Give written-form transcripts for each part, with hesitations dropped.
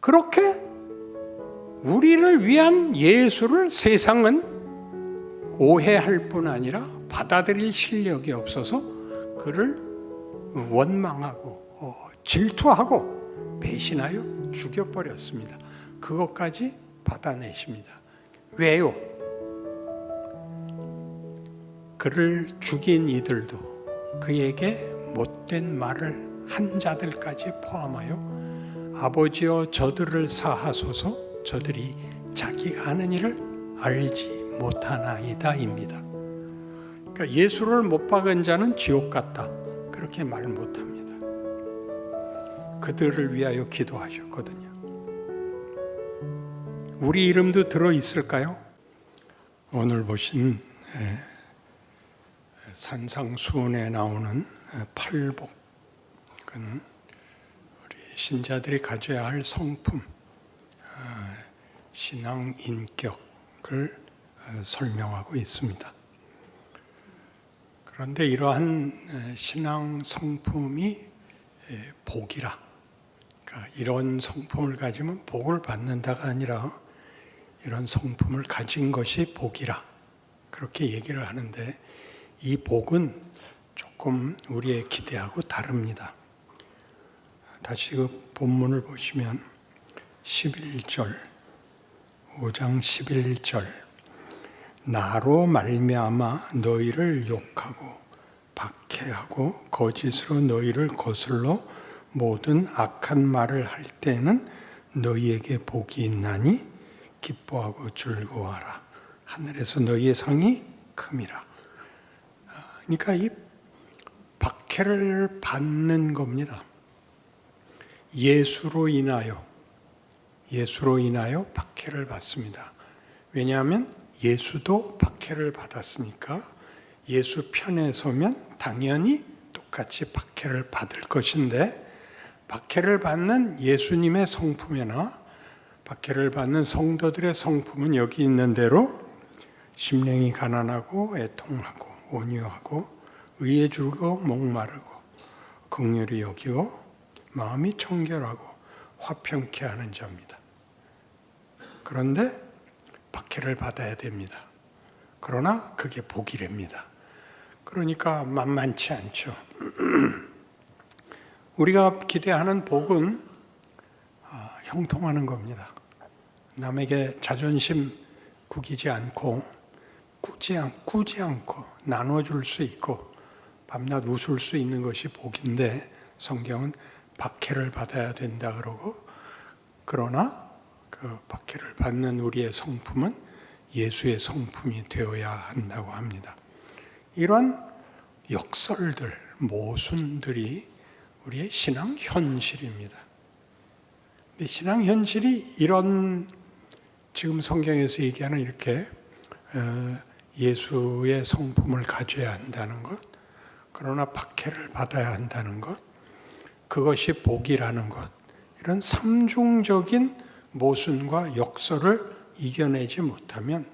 그렇게 우리를 위한 예수를 세상은 오해할 뿐 아니라 받아들일 실력이 없어서 그를 원망하고 질투하고 배신하여 죽여버렸습니다. 그것까지 받아내십니다. 왜요? 그를 죽인 이들도 그에게 못된 말을 한 자들까지 포함하여 아버지여 저들을 사하소서 저들이 자기가 하는 일을 알지 못하나이다입니다. 그러니까 예수를 못 박은 자는 지옥 같다, 그렇게 말 못합니다. 그들을 위하여 기도하셨거든요. 우리 이름도 들어있을까요? 오늘 보신 산상수훈에 나오는 팔복은 우리 신자들이 가져야 할 성품, 신앙 인격을 설명하고 있습니다. 그런데 이러한 신앙 성품이 복이라, 그러니까 이런 성품을 가지면 복을 받는다가 아니라 이런 성품을 가진 것이 복이라, 그렇게 얘기를 하는데 이 복은 조금 우리의 기대하고 다릅니다. 다시 그 본문을 보시면 11절, 5장 11절, 나로 말미암아 너희를 욕하고 박해하고 거짓으로 너희를 거슬러 모든 악한 말을 할 때에는 너희에게 복이 있나니 기뻐하고 즐거워하라. 하늘에서 너희의 상이 큼이라. 그러니까 이 박해를 받는 겁니다. 예수로 인하여 박해를 받습니다. 왜냐하면 예수도 박해를 받았으니까 예수 편에 서면 당연히 똑같이 박해를 받을 것인데, 박해를 받는 예수님의 성품이나 박해를 받는 성도들의 성품은 여기 있는 대로 심령이 가난하고 애통하고 온유하고 의에 줄고 목마르고 긍휼히 여기고 마음이 청결하고 화평케 하는 자입니다. 그런데 박해를 받아야 됩니다. 그러나 그게 복이랍니다. 그러니까 만만치 않죠. 우리가 기대하는 복은 형통하는 겁니다. 남에게 자존심 구기지 않고 꾸지 않고 나눠줄 수 있고 밤낮 웃을 수 있는 것이 복인데, 성경은 박해를 받아야 된다 그러고, 그러나 그 박해를 받는 우리의 성품은 예수의 성품이 되어야 한다고 합니다. 이런 역설들, 모순들이 우리의 신앙 현실입니다. 근데 신앙 현실이 이런, 지금 성경에서 얘기하는 이렇게 예수의 성품을 가져야 한다는 것, 그러나 박해를 받아야 한다는 것, 그것이 복이라는 것, 이런 삼중적인 모순과 역설을 이겨내지 못하면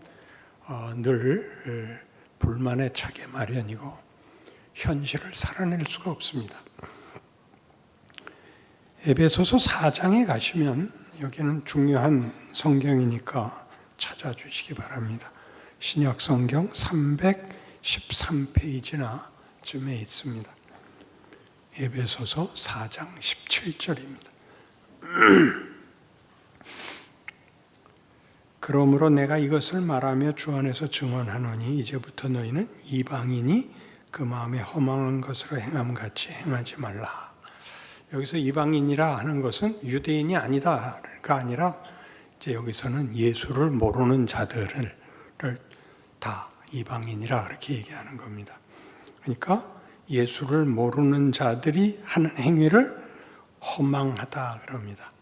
늘 불만에 차게 마련이고 현실을 살아낼 수가 없습니다. 에베소서 4장에 가시면, 여기는 중요한 성경이니까 찾아주시기 바랍니다. 신약 성경 313페이지나 쯤에 있습니다. 에베소서 4장 17절입니다. 그러므로 내가 이것을 말하며 주 안에서 증언하노니 이제부터 너희는 이방인이 그 마음에 허망한 것으로 행함같이 행하지 말라. 여기서 이방인이라 하는 것은 유대인이 아니다가 아니라, 이제 여기서는 예수를 모르는 자들을 다 이방인이라 그렇게 얘기하는 겁니다. 그러니까 예수를 모르는 자들이 하는 행위를 허망하다 그럽니다.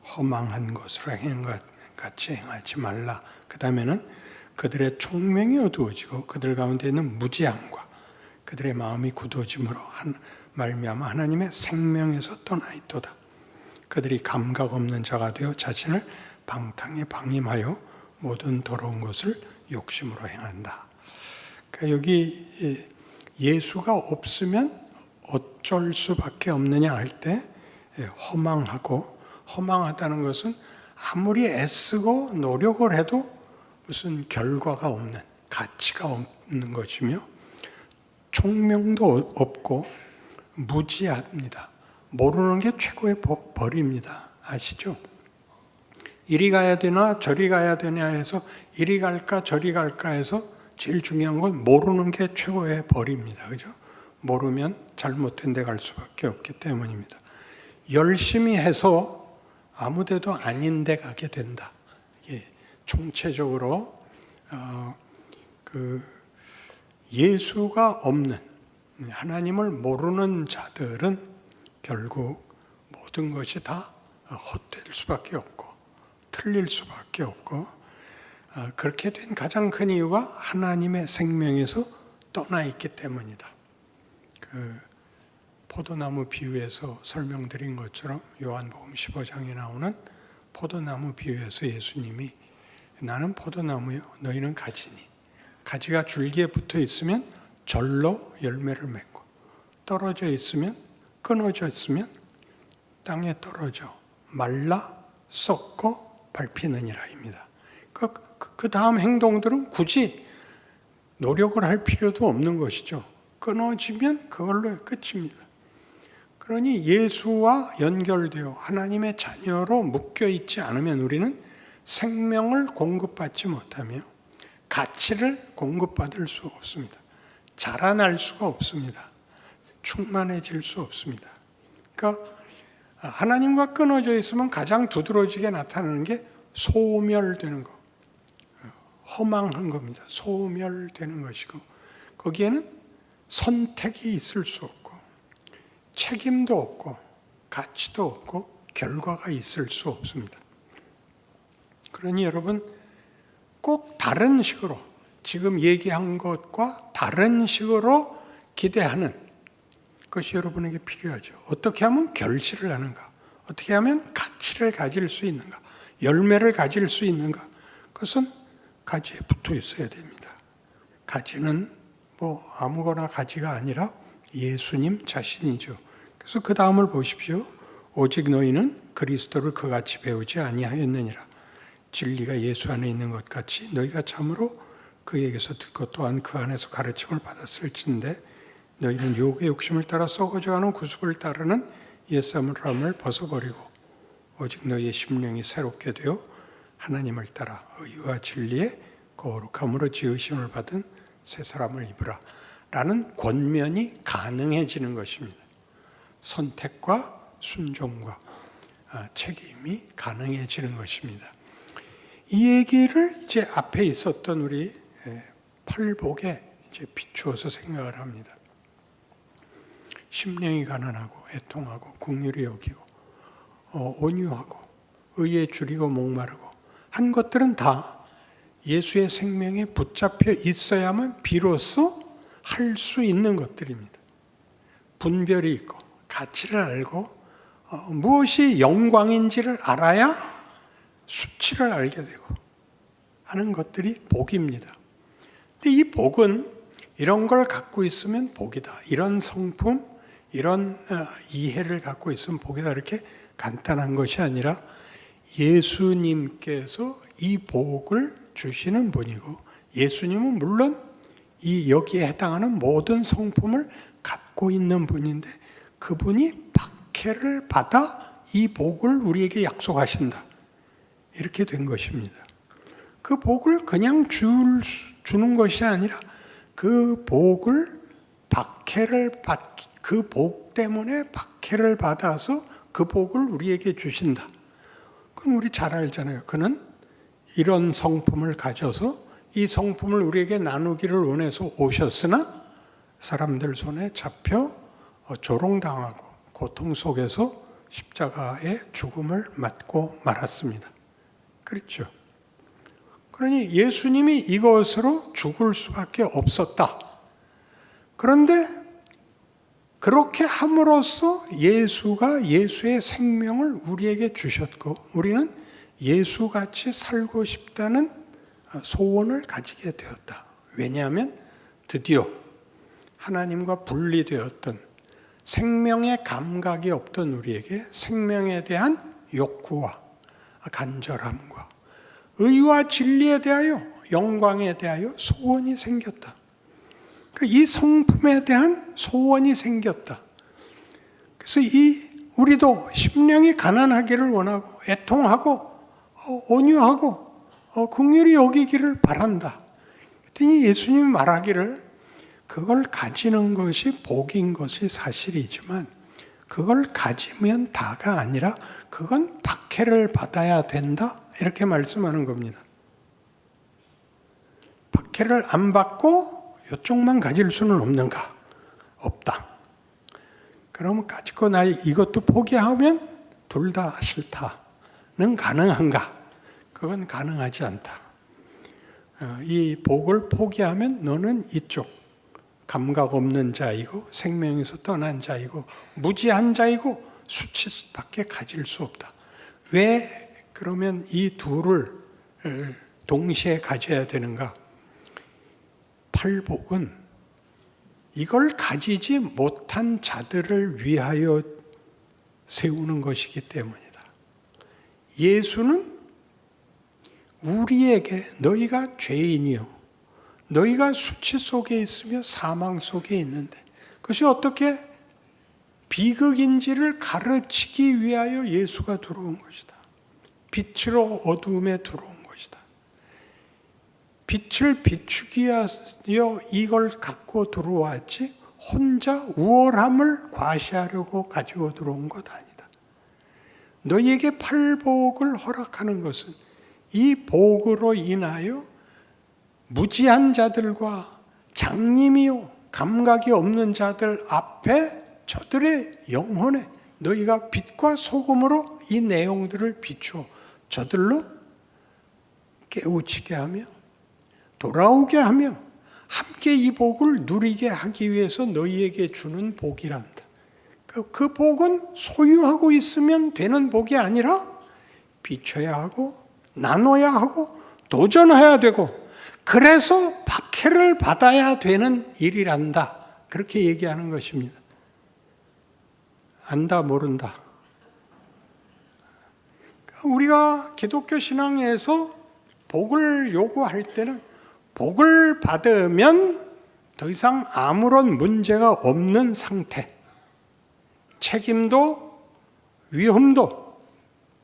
허망한 것으로 행함같이 행하지 말라. 그 다음에는 그들의 총명이 어두워지고 그들 가운데는 무지함과 그들의 마음이 굳어짐으로 말미암아 하나님의 생명에서 떠나 있도다. 그들이 감각 없는 자가 되어 자신을 방탕에 방임하여 모든 더러운 것을 욕심으로 행한다. 그러니까 여기 예수가 없으면 어쩔 수밖에 없느냐 할 때 허망하고 허망하다는 것은 아무리 애쓰고 노력을 해도 무슨 결과가 없는, 가치가 없는 것이며 총명도 없고 무지합니다. 모르는 게 최고의 벌입니다. 아시죠? 이리 가야 되나 저리 가야 되냐 해서 이리 갈까 저리 갈까 해서 제일 중요한 건 모르는 게 최고의 벌입니다. 그죠? 모르면 잘못된 데 갈 수밖에 없기 때문입니다. 열심히 해서 아무 데도 아닌 데 가게 된다. 이게 총체적으로 예수가 없는, 하나님을 모르는 자들은 결국 모든 것이 다 헛될 수밖에 없고 틀릴 수밖에 없고, 그렇게 된 가장 큰 이유가 하나님의 생명에서 떠나 있기 때문이다. 포도나무 비유에서 설명드린 것처럼 요한복음 15장에 나오는 포도나무 비유에서 예수님이 나는 포도나무요 너희는 가지니, 가지가 줄기에 붙어 있으면 절로 열매를 맺고 떨어져 있으면, 끊어져 있으면 땅에 떨어져 말라 썩고 밟히느니라입니다. 그 다음 행동들은 굳이 노력을 할 필요도 없는 것이죠. 끊어지면 그걸로 끝입니다. 그러니 예수와 연결되어 하나님의 자녀로 묶여 있지 않으면 우리는 생명을 공급받지 못하며 가치를 공급받을 수 없습니다. 자라날 수가 없습니다. 충만해질 수 없습니다. 그러니까 하나님과 끊어져 있으면 가장 두드러지게 나타나는 게 소멸되는 것, 허망한 겁니다. 소멸되는 것이고, 거기에는 선택이 있을 수 없고 책임도 없고 가치도 없고 결과가 있을 수 없습니다. 그러니 여러분 꼭 다른 식으로, 지금 얘기한 것과 다른 식으로 기대하는 것이 여러분에게 필요하죠. 어떻게 하면 결실을 하는가? 어떻게 하면 가치를 가질 수 있는가? 열매를 가질 수 있는가? 그것은 가지에 붙어 있어야 됩니다. 가지는 뭐 아무거나 가지가 아니라 예수님 자신이죠. 그래서 그 다음을 보십시오. 오직 너희는 그리스도를 그같이 배우지 아니하였느니라. 진리가 예수 안에 있는 것 같이 너희가 참으로 그에게서 듣고 또한 그 안에서 가르침을 받았을진데 너희는 육의 욕심을 따라 썩어져가는 구습을 따르는 옛사람을 벗어버리고 오직 너희의 심령이 새롭게 되어 하나님을 따라 의와 진리의 거룩함으로 지으심을 받은 새 사람을 입으라 라는 권면이 가능해지는 것입니다. 선택과 순종과 책임이 가능해지는 것입니다. 이 얘기를 이제 앞에 있었던 우리 팔복에 이제 비추어서 생각을 합니다. 심령이 가난하고 애통하고 긍휼히 여기고 온유하고 의에 줄이고 목마르고 한 것들은 다 예수의 생명에 붙잡혀 있어야만 비로소 할 수 있는 것들입니다. 분별이 있고 가치를 알고 무엇이 영광인지를 알아야 수치를 알게 되고 하는 것들이 복입니다. 근데 이 복은 이런 걸 갖고 있으면 복이다. 이런 성품, 이런 이해를 갖고 있으면 복이다. 이렇게 간단한 것이 아니라 예수님께서 이 복을 주시는 분이고 예수님은 물론 이 여기에 해당하는 모든 성품을 갖고 있는 분인데 그분이 박해를 받아 이 복을 우리에게 약속하신다. 이렇게 된 것입니다. 그 복을 그냥 주는 것이 아니라 그 복을 그 복 때문에 박해를 받아서 그 복을 우리에게 주신다. 그럼 우리 잘 알잖아요. 그는 이런 성품을 가져서 이 성품을 우리에게 나누기를 원해서 오셨으나 사람들 손에 잡혀 조롱당하고 고통 속에서 십자가의 죽음을 맞고 말았습니다. 그렇죠. 그러니 예수님이 이것으로 죽을 수밖에 없었다. 그런데 그렇게 함으로써 예수가 예수의 생명을 우리에게 주셨고 우리는 예수같이 살고 싶다는 소원을 가지게 되었다. 왜냐하면 드디어 하나님과 분리되었던 생명의 감각이 없던 우리에게 생명에 대한 욕구와 간절함과 의와 진리에 대하여 영광에 대하여 소원이 생겼다. 이 성품에 대한 소원이 생겼다. 그래서 우리도 심령이 가난하기를 원하고 애통하고 온유하고 긍휼히 여기기를 바란다. 그랬더니 예수님이 말하기를 그걸 가지는 것이 복인 것이 사실이지만 그걸 가지면 다가 아니라 그건 박해를 받아야 된다. 이렇게 말씀하는 겁니다. 박해를 안 받고 이쪽만 가질 수는 없는가? 없다. 그러면 가지고 나 이것도 포기하면 둘 다 싫다는 가능한가? 그건 가능하지 않다. 이 복을 포기하면 너는 이쪽 감각 없는 자이고 생명에서 떠난 자이고 무지한 자이고 수치밖에 가질 수 없다. 왜 그러면 이 둘을 동시에 가져야 되는가? 팔복은 이걸 가지지 못한 자들을 위하여 세우는 것이기 때문이다. 예수는 우리에게 너희가 죄인이요 너희가 수치 속에 있으며 사망 속에 있는데 그것이 어떻게 비극인지를 가르치기 위하여 예수가 들어온 것이다. 빛으로 어두움에 들어온 것이다. 빛을 비추기 위하여 이걸 갖고 들어왔지 혼자 우월함을 과시하려고 가지고 들어온 것 아니다. 너희에게 팔복을 허락하는 것은 이 복으로 인하여 무지한 자들과 장님이요 감각이 없는 자들 앞에 저들의 영혼에 너희가 빛과 소금으로 이 내용들을 비추어 저들로 깨우치게 하며 돌아오게 하며 함께 이 복을 누리게 하기 위해서 너희에게 주는 복이란다. 그 복은 소유하고 있으면 되는 복이 아니라 비춰야 하고 나눠야 하고 도전해야 되고 그래서 박해를 받아야 되는 일이란다. 그렇게 얘기하는 것입니다. 안다 모른다. 우리가 기독교 신앙에서 복을 요구할 때는 복을 받으면 더 이상 아무런 문제가 없는 상태, 책임도 위험도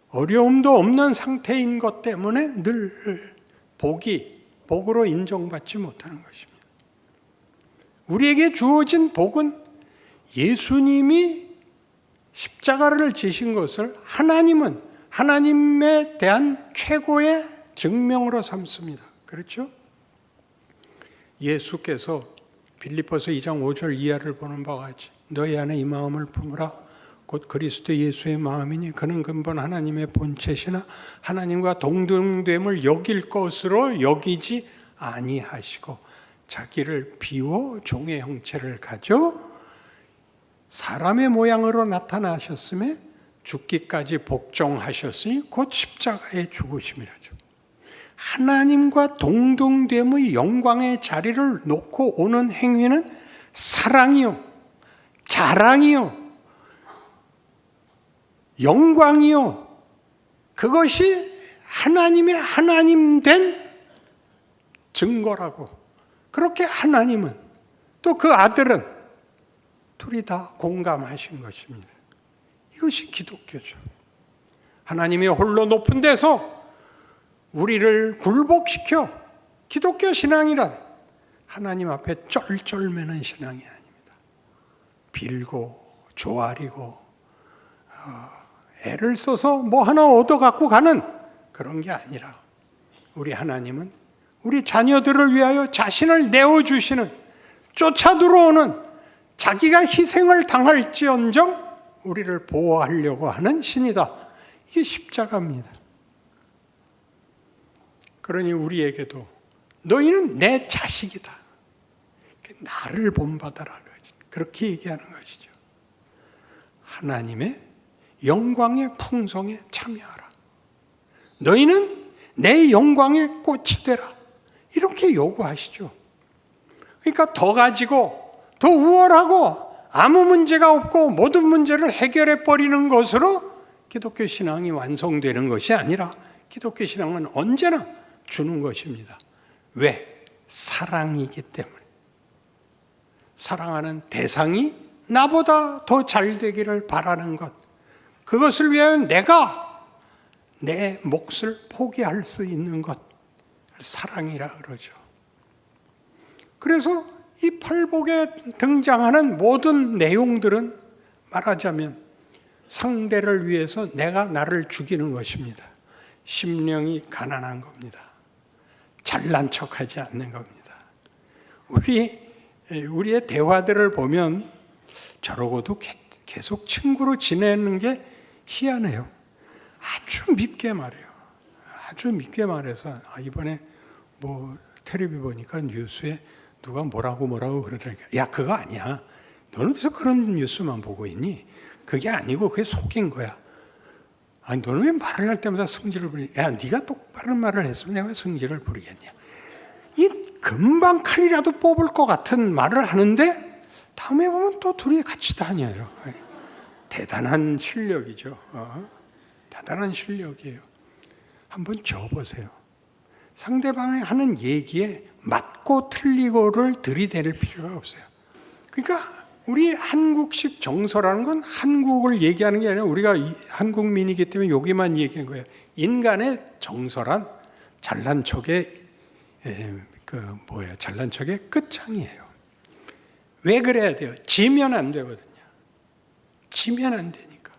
어려움도 없는 상태인 것 때문에 늘 복으로 인정받지 못하는 것입니다. 우리에게 주어진 복은 예수님이 십자가를 지신 것을 하나님은 하나님에 대한 최고의 증명으로 삼습니다. 그렇죠? 예수께서 빌립보서 2장 5절 이하를 보는 바와 같이 너희 안에 이 마음을 품으라 곧 그리스도 예수의 마음이니 그는 근본 하나님의 본체시나 하나님과 동등됨을 여길 것으로 여기지 아니하시고 자기를 비워 종의 형체를 가져 사람의 모양으로 나타나셨음에 죽기까지 복종하셨으니 곧 십자가에 죽으심이라죠. 하나님과 동등됨의 영광의 자리를 놓고 오는 행위는 사랑이요, 자랑이요, 영광이요. 그것이 하나님의 하나님 된 증거라고. 그렇게 하나님은 또 그 아들은 둘이 다 공감하신 것입니다. 이것이 기독교죠. 하나님이 홀로 높은 데서 우리를 굴복시켜 기독교 신앙이란 하나님 앞에 쩔쩔매는 신앙이 아닙니다. 빌고 조아리고 애를 써서 뭐 하나 얻어갖고 가는 그런 게 아니라 우리 하나님은 우리 자녀들을 위하여 자신을 내어주시는 쫓아 들어오는 자기가 희생을 당할지언정 우리를 보호하려고 하는 신이다. 이게 십자가입니다. 그러니 우리에게도 너희는 내 자식이다. 나를 본받아라. 그렇게 얘기하는 것이죠. 하나님의 영광의 풍성에 참여하라. 너희는 내 영광의 꽃이 되라. 이렇게 요구하시죠. 그러니까 더 가지고 더 우월하고 아무 문제가 없고 모든 문제를 해결해 버리는 것으로 기독교 신앙이 완성되는 것이 아니라 기독교 신앙은 언제나 주는 것입니다. 왜? 사랑이기 때문에. 사랑하는 대상이 나보다 더 잘 되기를 바라는 것. 그것을 위하여 내가 내 몫을 포기할 수 있는 것. 사랑이라 그러죠. 그래서 이 팔복에 등장하는 모든 내용들은 말하자면 상대를 위해서 내가 나를 죽이는 것입니다. 심령이 가난한 겁니다. 잘난 척하지 않는 겁니다. 우리의 대화들을 보면 저러고도 계속 친구로 지내는 게 희한해요. 아주 밉게 말해요. 아주 밉게 말해서 이번에 뭐 텔레비 보니까 뉴스에 누가 뭐라고 그러더라니까. 야, 그거 아니야. 너는 어디서 그런 뉴스만 보고 있니? 그게 아니고 그게 속인 거야. 아니, 너는 왜 말을 할 때마다 성질을 부리냐? 야, 네가 똑바른 말을 했으면 내가 왜 성질을 부리겠냐? 이 금방 칼이라도 뽑을 것 같은 말을 하는데 다음에 보면 또 둘이 같이 다녀요. 대단한 실력이죠. 대단한 실력이에요. 한번 적어보세요. 상대방이 하는 얘기에 맞고 틀리고를 들이댈 필요가 없어요. 그러니까 우리 한국식 정서라는 건 한국을 얘기하는 게 아니라 우리가 한국민이기 때문에 여기만 얘기한 거예요. 인간의 정서란 잘난 척의 잘난 척의 끝장이에요. 왜 그래야 돼요? 지면 안 되거든요. 지면 안 되니까.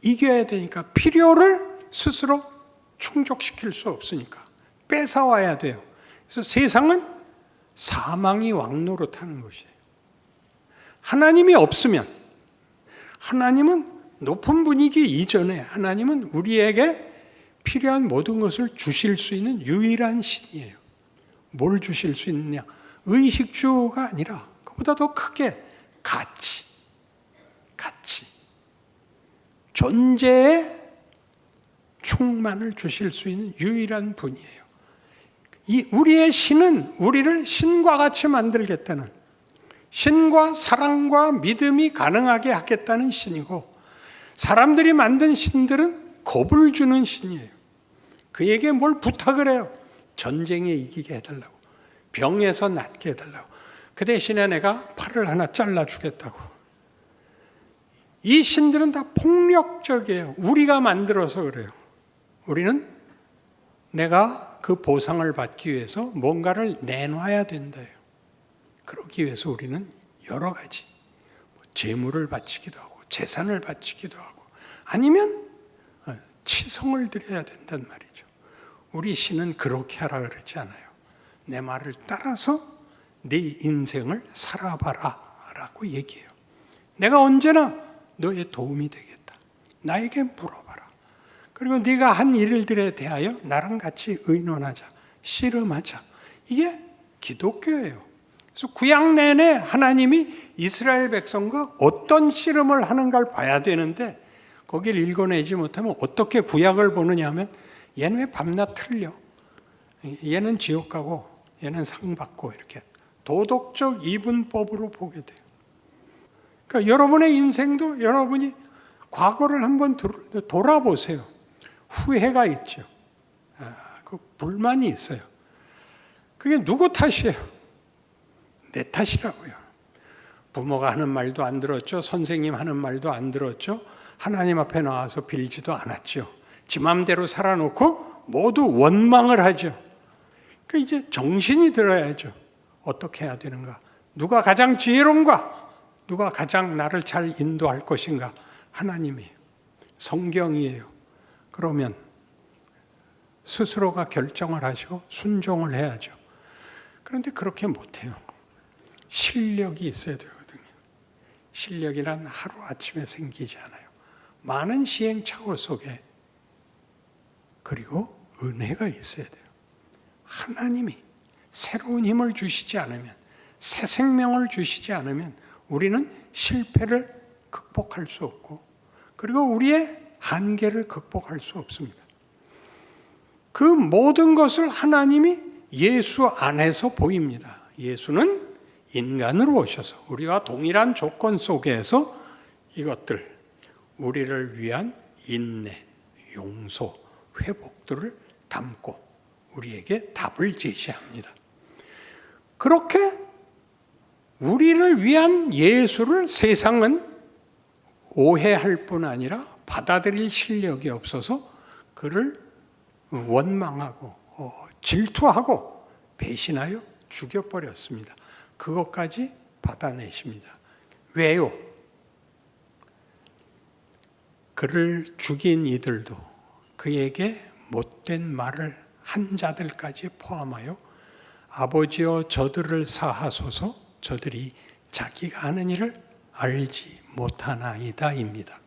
이겨야 되니까. 필요를 스스로 충족시킬 수 없으니까. 뺏어와야 돼요. 그래서 세상은 사망이 왕노릇하는 것이에요. 하나님이 없으면, 하나님은 높은 분위기 이전에 하나님은 우리에게 필요한 모든 것을 주실 수 있는 유일한 신이에요. 뭘 주실 수 있느냐? 의식주가 아니라 그보다 더 크게 가치. 존재의 충만을 주실 수 있는 유일한 분이에요. 우리의 신은 우리를 신과 같이 만들겠다는, 신과 사랑과 믿음이 가능하게 하겠다는 신이고, 사람들이 만든 신들은 겁을 주는 신이에요. 그에게 뭘 부탁을 해요? 전쟁에 이기게 해달라고, 병에서 낫게 해달라고. 그 대신에 내가 팔을 하나 잘라주겠다고. 이 신들은 다 폭력적이에요. 우리가 만들어서 그래요. 우리는 내가 그 보상을 받기 위해서 뭔가를 내놔야 된다요. 그러기 위해서 우리는 여러 가지 재물을 바치기도 하고 재산을 바치기도 하고 아니면 치성을 드려야 된단 말이죠. 우리 신은 그렇게 하라 그러지 않아요. 내 말을 따라서 네 인생을 살아봐라 라고 얘기해요. 내가 언제나 너의 도움이 되겠다. 나에게 물어봐라. 그리고 네가 한 일들에 대하여 나랑 같이 의논하자. 씨름하자. 이게 기독교예요. 그래서 구약 내내 하나님이 이스라엘 백성과 어떤 씨름을 하는가를 봐야 되는데 거기를 읽어내지 못하면 어떻게 구약을 보느냐 하면 얘는 왜 밤낮 틀려? 얘는 지옥 가고 얘는 상 받고 이렇게 도덕적 이분법으로 보게 돼요. 그러니까 여러분의 인생도 여러분이 과거를 한번 돌아보세요. 후회가 있죠. 그 불만이 있어요. 그게 누구 탓이에요? 내 탓이라고요. 부모가 하는 말도 안 들었죠. 선생님 하는 말도 안 들었죠. 하나님 앞에 나와서 빌지도 않았죠. 지 맘대로 살아놓고 모두 원망을 하죠. 그 이제 정신이 들어야죠. 어떻게 해야 되는가? 누가 가장 지혜로운가? 누가 가장 나를 잘 인도할 것인가? 하나님이에요. 성경이에요. 그러면 스스로가 결정을 하시고 순종을 해야죠. 그런데 그렇게 못해요. 실력이 있어야 되거든요. 실력이란 하루아침에 생기지 않아요. 많은 시행착오 속에 그리고 은혜가 있어야 돼요. 하나님이 새로운 힘을 주시지 않으면, 새 생명을 주시지 않으면 우리는 실패를 극복할 수 없고 그리고 우리의 한계를 극복할 수 없습니다. 그 모든 것을 하나님이 예수 안에서 보입니다. 예수는 인간으로 오셔서 우리와 동일한 조건 속에서 이것들, 우리를 위한 인내, 용서, 회복들을 담고 우리에게 답을 제시합니다. 그렇게 우리를 위한 예수를 세상은 오해할 뿐 아니라 받아들일 실력이 없어서 그를 원망하고 질투하고 배신하여 죽여버렸습니다. 그것까지 받아내십니다. 왜요? 그를 죽인 이들도 그에게 못된 말을 한 자들까지 포함하여 아버지여 저들을 사하소서 저들이 자기가 하는 일을 알지 못하나이다입니다.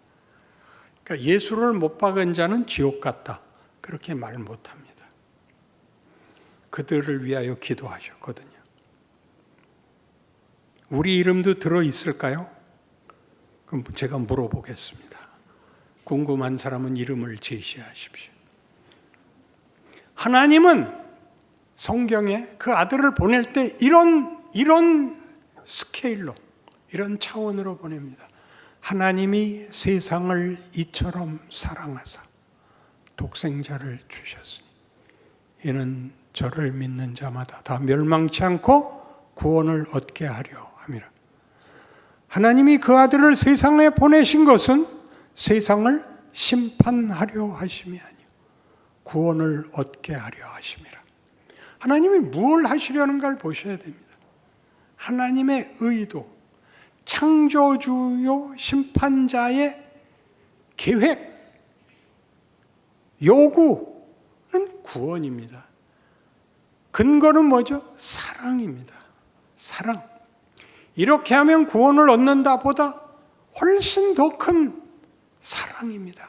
그러니까 예수를 못 박은 자는 지옥 같다. 그렇게 말 못합니다. 그들을 위하여 기도하셨거든요. 우리 이름도 들어있을까요? 그럼 제가 물어보겠습니다. 궁금한 사람은 이름을 제시하십시오. 하나님은 성경에 그 아들을 보낼 때 이런 스케일로, 이런 차원으로 보냅니다. 하나님이 세상을 이처럼 사랑하사 독생자를 주셨으니 이는 저를 믿는 자마다 다 멸망치 않고 구원을 얻게 하려 함이라. 하나님이 그 아들을 세상에 보내신 것은 세상을 심판하려 하심이 아니요 구원을 얻게 하려 하심이라. 하나님이 무엇을 하시려는가를 보셔야 됩니다. 하나님의 의도, 창조주요 심판자의 계획, 요구는 구원입니다. 근거는 뭐죠? 사랑입니다. 사랑. 이렇게 하면 구원을 얻는다 보다 훨씬 더 큰 사랑입니다.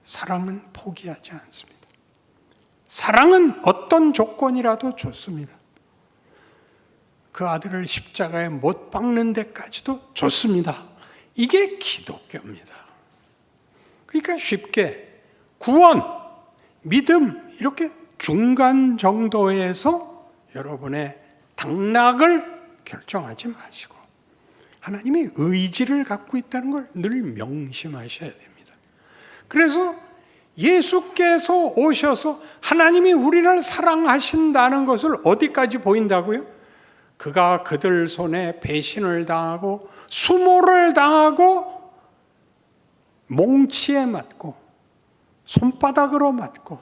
사랑은 포기하지 않습니다. 사랑은 어떤 조건이라도 좋습니다. 그 아들을 십자가에 못 박는 데까지도 좋습니다. 이게 기독교입니다. 그러니까 쉽게 구원, 믿음 이렇게 중간 정도에서 여러분의 당락을 결정하지 마시고 하나님의 의지를 갖고 있다는 걸 늘 명심하셔야 됩니다. 그래서 예수께서 오셔서 하나님이 우리를 사랑하신다는 것을 어디까지 보인다고요? 그가 그들 손에 배신을 당하고 수모를 당하고 몽치에 맞고 손바닥으로 맞고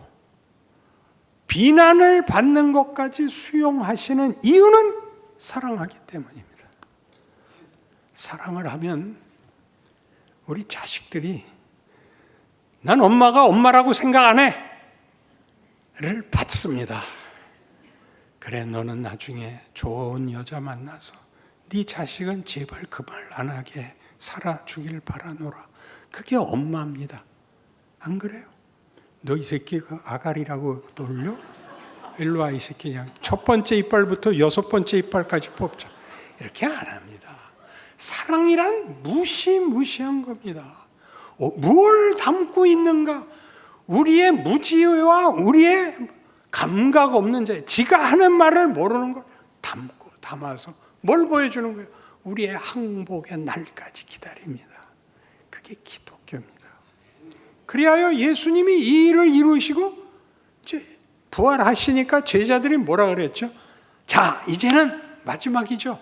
비난을 받는 것까지 수용하시는 이유는 사랑하기 때문입니다. 사랑을 하면 우리 자식들이 난 엄마가 엄마라고 생각 안 해! 를 받습니다. 그래 너는 나중에 좋은 여자 만나서 네 자식은 제발 그 말 안 하게 살아주길 바라노라. 그게 엄마입니다. 안 그래요? 너 이 새끼 그 아가리라고 놀려? 일로 와 이 새끼 그냥 첫 번째 이빨부터 여섯 번째 이빨까지 뽑자. 이렇게 안 합니다. 사랑이란 무시무시한 겁니다. 뭘 담고 있는가? 우리의 무지와 우리의 감각 없는 자, 지가 하는 말을 모르는 걸 담아서 뭘 보여주는 거예요? 우리의 항복의 날까지 기다립니다. 그게 기독교입니다. 그리하여 예수님이 이 일을 이루시고 부활하시니까 제자들이 뭐라 그랬죠? 자, 이제는 마지막이죠.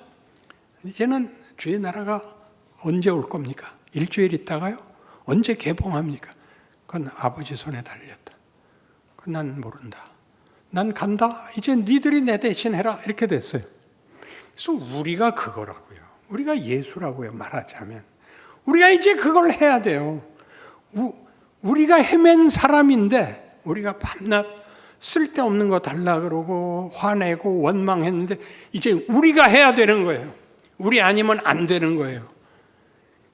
이제는 주의 나라가 언제 올 겁니까? 일주일 있다가요? 언제 개봉합니까? 그건 아버지 손에 달렸다. 그건 난 모른다. 난 간다. 이제 니들이 내 대신 해라. 이렇게 됐어요. 그래서 우리가 그거라고요. 우리가 예수라고요. 말하자면. 우리가 이제 그걸 해야 돼요. 우리가 헤맨 사람인데 우리가 밤낮 쓸데없는 거 달라 그러고 화내고 원망했는데 이제 우리가 해야 되는 거예요. 우리 아니면 안 되는 거예요.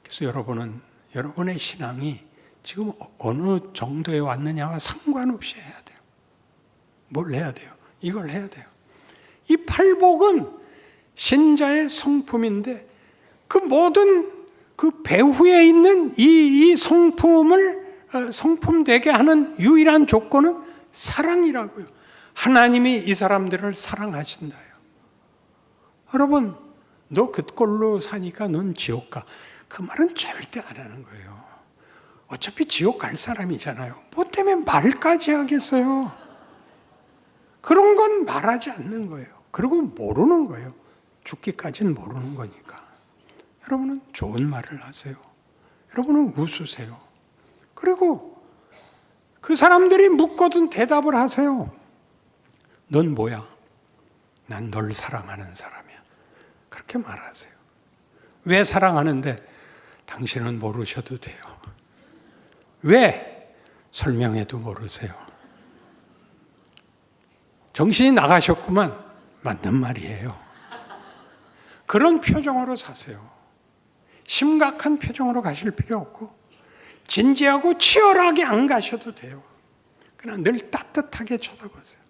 그래서 여러분의 신앙이 지금 어느 정도에 왔느냐와 상관없이 해야 돼요. 뭘 해야 돼요? 이걸 해야 돼요. 이 팔복은 신자의 성품인데 그 모든 그 배후에 있는 이 성품을 성품되게 하는 유일한 조건은 사랑이라고요. 하나님이 이 사람들을 사랑하신다요. 여러분, 너 그 꼴로 사니까 넌 지옥 가. 그 말은 절대 안 하는 거예요. 어차피 지옥 갈 사람이잖아요. 뭐 때문에 말까지 하겠어요? 그런 건 말하지 않는 거예요. 그리고 모르는 거예요. 죽기까지는 모르는 거니까. 여러분은 좋은 말을 하세요. 여러분은 웃으세요. 그리고 그 사람들이 묻거든 대답을 하세요. 넌 뭐야? 난 널 사랑하는 사람이야. 그렇게 말하세요. 왜 사랑하는데? 당신은 모르셔도 돼요. 왜? 설명해도 모르세요. 정신이 나가셨구만. 맞는 말이에요. 그런 표정으로 사세요. 심각한 표정으로 가실 필요 없고 진지하고 치열하게 안 가셔도 돼요. 그냥 늘 따뜻하게 쳐다보세요.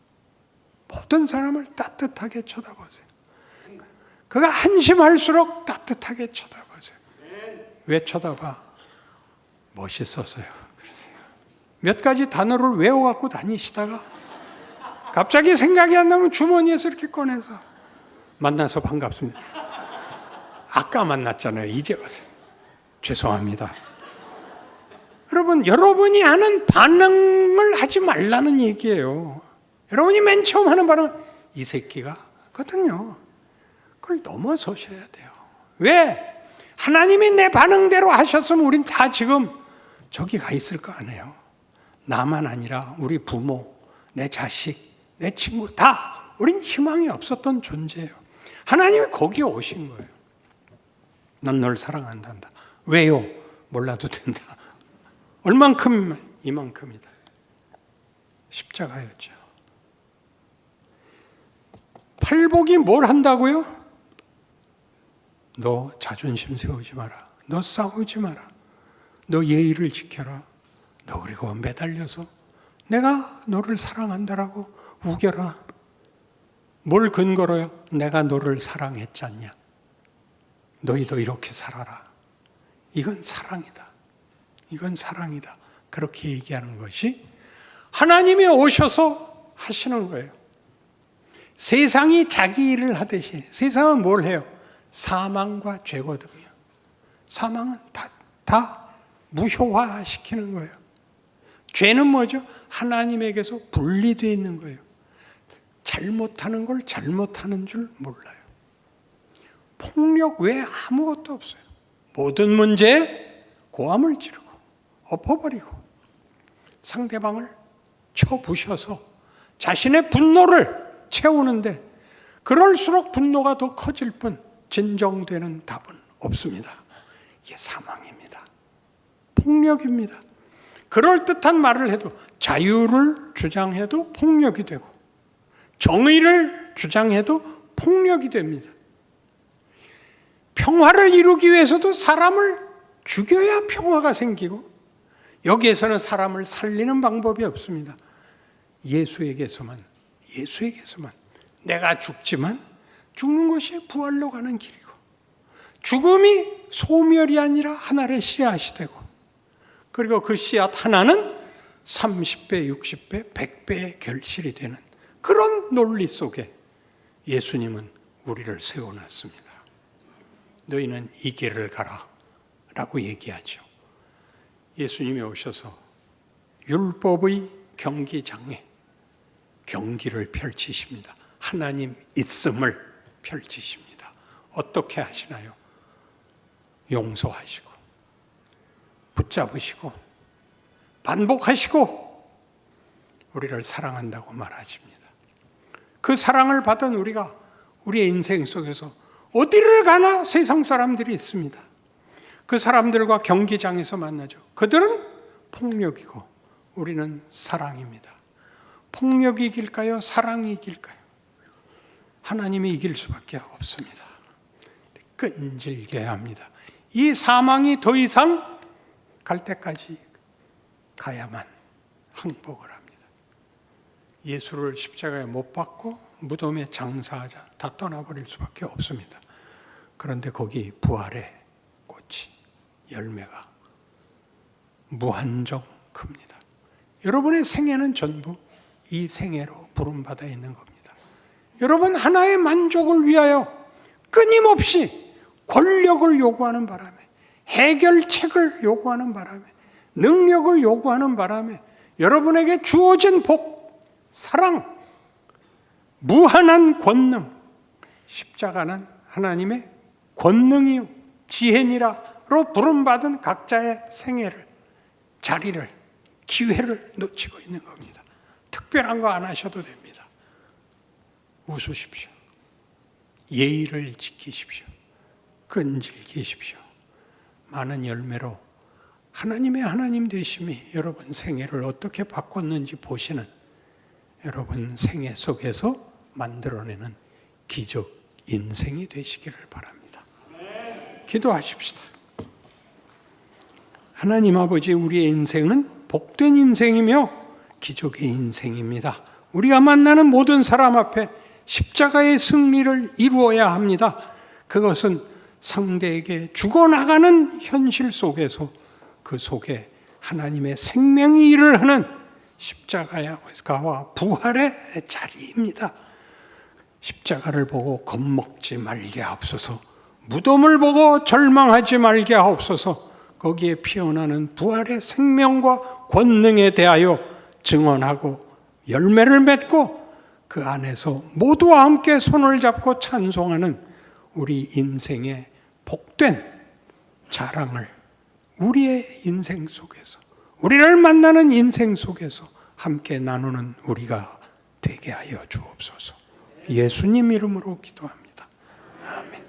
모든 사람을 따뜻하게 쳐다보세요. 그가 한심할수록 따뜻하게 쳐다보세요. 왜 쳐다봐? 멋있어서요. 그러세요. 몇 가지 단어를 외워갖고 다니시다가 갑자기 생각이 안 나면 주머니에서 이렇게 꺼내서 만나서 반갑습니다. 아까 만났잖아요. 이제 와서요. 죄송합니다. 여러분, 여러분이 하는 반응을 하지 말라는 얘기예요. 여러분이 맨 처음 하는 반응은 이 새끼가 거든요. 그걸 넘어서셔야 돼요. 왜? 하나님이 내 반응대로 하셨으면 우린 다 지금 저기 가 있을 거 아니에요. 나만 아니라 우리 부모, 내 자식, 내 친구 다 우린 희망이 없었던 존재예요. 하나님이 거기에 오신 거예요. 난 널 사랑한단다. 왜요? 몰라도 된다. 얼만큼? 이만큼이다. 십자가였죠. 팔복이 뭘 한다고요? 너 자존심 세우지 마라. 너 싸우지 마라. 너 예의를 지켜라. 너 그리고 매달려서 내가 너를 사랑한다라고 우겨라. 뭘 근거로요? 내가 너를 사랑했지 않냐? 너희도 이렇게 살아라. 이건 사랑이다. 이건 사랑이다. 그렇게 얘기하는 것이 하나님이 오셔서 하시는 거예요. 세상이 자기 일을 하듯이 세상은 뭘 해요? 사망과 죄거든요. 사망은 다 무효화시키는 거예요. 죄는 뭐죠? 하나님에게서 분리되어 있는 거예요. 잘못하는 걸 잘못하는 줄 몰라요. 폭력 외에 아무것도 없어요. 모든 문제에 고함을 지르고 엎어버리고 상대방을 쳐부셔서 자신의 분노를 채우는데 그럴수록 분노가 더 커질 뿐 진정되는 답은 없습니다. 이게 사망입니다. 폭력입니다. 그럴듯한 말을 해도 자유를 주장해도 폭력이 되고 정의를 주장해도 폭력이 됩니다. 평화를 이루기 위해서도 사람을 죽여야 평화가 생기고 여기에서는 사람을 살리는 방법이 없습니다. 예수에게서만 내가 죽지만 죽는 것이 부활로 가는 길이고 죽음이 소멸이 아니라 하늘의 씨앗이 되고 그리고 그 씨앗 하나는 30배, 60배, 100배의 결실이 되는 그런 논리 속에 예수님은 우리를 세워놨습니다. 너희는 이 길을 가라 라고 얘기하죠. 예수님이 오셔서 율법의 경기장에 경기를 펼치십니다. 하나님 있음을 펼치십니다. 어떻게 하시나요? 용서하시고 붙잡으시고 반복하시고 우리를 사랑한다고 말하십니다. 그 사랑을 받은 우리가 우리의 인생 속에서 어디를 가나 세상 사람들이 있습니다. 그 사람들과 경기장에서 만나죠. 그들은 폭력이고 우리는 사랑입니다. 폭력이 이길까요? 사랑이 이길까요? 하나님이 이길 수밖에 없습니다. 끈질게 합니다. 이 사망이 더 이상 갈 때까지 가야만 항복을 합니다. 예수를 십자가에 못 박고 무덤에 장사하자 다 떠나버릴 수밖에 없습니다. 그런데 거기 부활의 꽃이 열매가 무한정 큽니다. 여러분의 생애는 전부 이 생애로 부름받아 있는 겁니다. 여러분 하나의 만족을 위하여 끊임없이 권력을 요구하는 바람에 해결책을 요구하는 바람에 능력을 요구하는 바람에 여러분에게 주어진 복, 사랑, 무한한 권능, 십자가는 하나님의 권능이요 지혜니라로 부름받은 각자의 생애를, 자리를, 기회를 놓치고 있는 겁니다. 특별한 거 안 하셔도 됩니다. 웃으십시오. 예의를 지키십시오. 끈질기십시오. 많은 열매로 하나님의 하나님 되심이 여러분 생애를 어떻게 바꿨는지 보시는 여러분 생애 속에서 만들어내는 기적 인생이 되시기를 바랍니다. 기도하십시다. 하나님 아버지, 우리의 인생은 복된 인생이며 기적의 인생입니다. 우리가 만나는 모든 사람 앞에 십자가의 승리를 이루어야 합니다. 그것은 상대에게 죽어나가는 현실 속에서 그 속에 하나님의 생명이 일을 하는 십자가와 부활의 자리입니다. 십자가를 보고 겁먹지 말게 하옵소서. 무덤을 보고 절망하지 말게 하옵소서. 거기에 피어나는 부활의 생명과 권능에 대하여 증언하고 열매를 맺고 그 안에서 모두와 함께 손을 잡고 찬송하는 우리 인생의 복된 자랑을 우리의 인생 속에서, 우리를 만나는 인생 속에서 함께 나누는 우리가 되게 하여 주옵소서. 예수님 이름으로 기도합니다. 아멘.